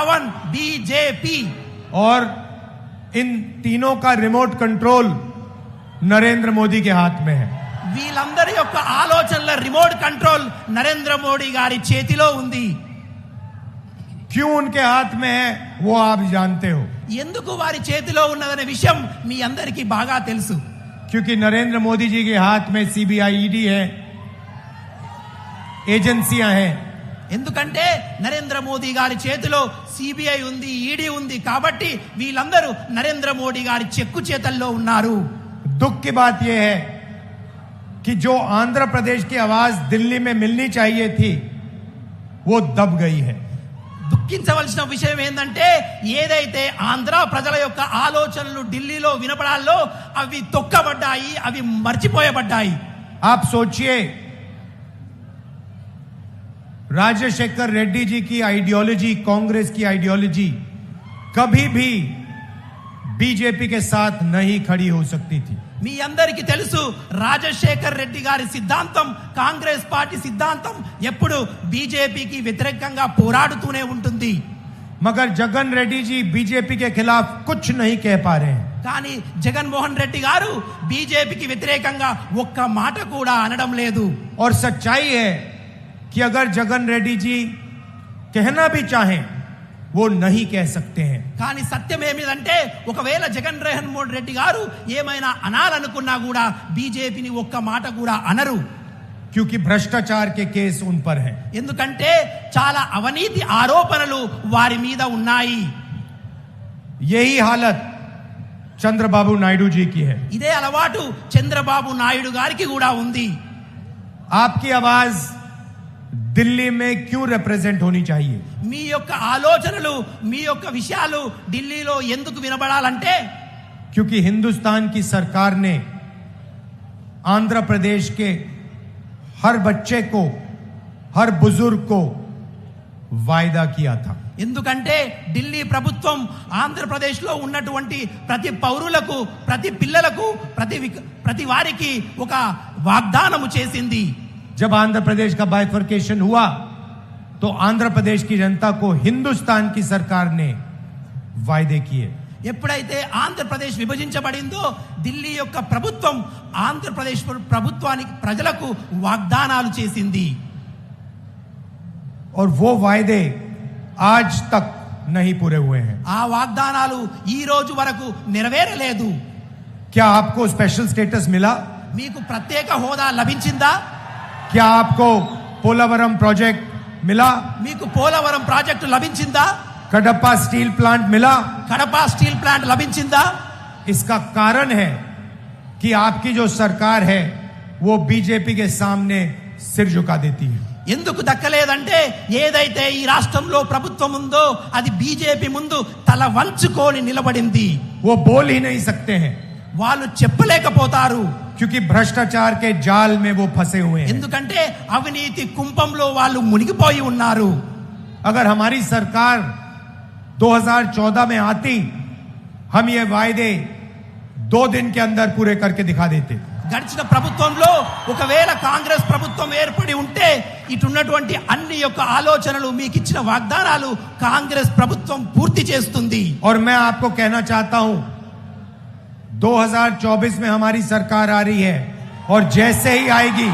Ravan BJP. और इन तीनों का रिमोट कंट्रोल नरेंद्र मोदी के हाथ में है। వీళ్ళందరి యొక్క ఆలోచనల రిమోట్ కంట్రోల్ నరేంద్ర మోడీ గారి చేతిలో ఉంది। क्यों उनके हाथ में है वो आप जानते हो। ఎందుకు వారి చేతిలో ఉన్నదనే విషయం మీ అందరికీ బాగా తెలుసు। क्योंकि नरेंद्र मोदी जी के हाथ में सीबीआई ईडी है, एजेंसियां हैं। ఎందుకంటే నరేంద్ర మోదీ గారి చేతిలో సిబిఐ ఉంది, ఈడీ ఉంది కాబట్టి వీళ్ళందరూ నరేంద్ర మోడీ గారి చెక్కు చేతల్లో ఉన్నారు। दुख की बात यह है कि जो आंध्र प्रदेश की आवाज दिल्ली में मिलनी चाहिए थी वो दब गई है। దుఃఖించవలసిన విషయం ఏంటంటే ఏదైతే ఆంధ్ర ప్రజల యొక్క ఆలోచనలు ఢిల్లీలో వినపడాలో అవి తొక్కబడ్డాయి, అవి మర్చిపోయబడ్డాయి। आप सोचिए, राजशेखर रेड्डी जी की आइडियोलॉजी, कांग्रेस की आइडियोलॉजी कभी भी बीजेपी के साथ नहीं खड़ी हो सकती थी। మీ అందరికీ తెలుసు రాజశేఖర్ రెడ్డి గారి సిద్ధాంతం, కాంగ్రెస్ పార్టీ సిద్ధాంతం ఎప్పుడు బీజేపీకి వ్యతిరేకంగా పోరాడుతూనే ఉంటుంది। मगर जगन रेड्डी जी बीजेपी के खिलाफ कुछ नहीं कह पा रहे हैं। కానీ జగన్మోహన్ రెడ్డి గారు బీజేపీకి వ్యతిరేకంగా ఒక్క మాట కూడా అనడం లేదు। और सच्चाई है कि अगर जगन रेड्डी जी कहना भी चाहें वो नहीं कह सकते हैं। కానీ సత్యం ఏమిటంటే ఒకవేళ జగన్మోహన్ రెడ్డి గారు ఏమైనా అనాలనుకున్నా కూడా బీజేపీని ఒక్క మాట కూడా అనరు। क्योंकि भ्रष्टाचार के केस उन पर हैं। ఎందుకంటే చాలా అవినీతి ఆరోపణలు వారి మీద ఉన్నాయి। यही हालत चंद्रबाबू नायडू जी की है। ఇదే అలవాటు చంద్రబాబు నాయుడు గారికి కూడా ఉంది। आपकी आवाज दिल्ली में क्यों रिप्रेजेंट होनी चाहिए? మీ యొక్క ఆలోచనలు, మీ యొక్క విషయాలు ఢిల్లీలో ఎందుకు వినబడాలంటే क्योंकि हिंदुस्तान की सरकार ने आंध्र प्रदेश के हर बच्चे को, हर बुजुर्ग को वायदा किया था। ఎందుకంటే ఢిల్లీ ప్రభుత్వం ఆంధ్రప్రదేశ్లో ఉన్నటువంటి ప్రతి పౌరులకు, ప్రతి పిల్లలకు, ప్రతి వారికి ఒక వాగ్దానము చేసింది। जब आंध्र प्रदेश का बाइफर्केशन हुआ तो आंध्र प्रदेश की जनता को हिंदुस्तान की सरकार ने वायदे किए। ఎప్పుడైతే ఆంధ్రప్రదేశ్ విభజించబడిందో ఢిల్లీ యొక్క ప్రభుత్వం ఆంధ్రప్రదేశ్ ప్రభుత్వానికి, ప్రజలకు వాగ్దానాలు చేసింది। और वो वायदे आज तक नहीं पूरे हुए हैं। ఆ వాగ్దానాలు ఈ రోజు వరకు నెరవేరలేదు। क्या आपको स्पेशल स्टेटस मिला? మీకు ప్రత్యేక హోదా లభించిందా? क्या आपको पोलावरम प्रोजेक्ट मिला? మీకు పోలవరం ప్రాజెక్టు లభించిందా? कडप्पा स्टील प्लांट मिला? కడప స్టీల్ ప్లాంట్ లభించిందా? इसका कारण है कि आपकी जो सरकार है वो बीजेपी के सामने सिर झुका देती है। ఎందుకు దక్కలేదంటే ఏదైతే ఈ రాష్ట్రంలో ప్రభుత్వం ఉందో అది బీజేపీ ముందు తల వంచుకొని నిలబడింది। वो बोल ही नहीं सकते हैं వాళ్ళు చెప్పలేకపోతారు। क्योंकि भ्रष्टाचार के जाल में वो फंसे हुए हैं। ఎందుకంటే అవినీతి కుంపంలో వాళ్ళు మునిగిపోయి ఉన్నారు। अगर हमारी सरकार 2014 में आती, हम ये वायदे 2 दिन के अंदर पूरे करके दिखा देते। గడిచిన ప్రభుత్వంలో ఒకవేళ కాంగ్రెస్ ప్రభుత్వం ఏర్పడి ఉంటే ఇటున్నటువంటి అన్ని యొక్క ఆలోచనలు, మీకు ఇచ్చిన వాగ్దానాలు కాంగ్రెస్ ప్రభుత్వం పూర్తి చేస్తుంది। और मैं आपको कहना चाहता हूं 2024 में हमारी सरकार आ रही है और जैसे ही आएगी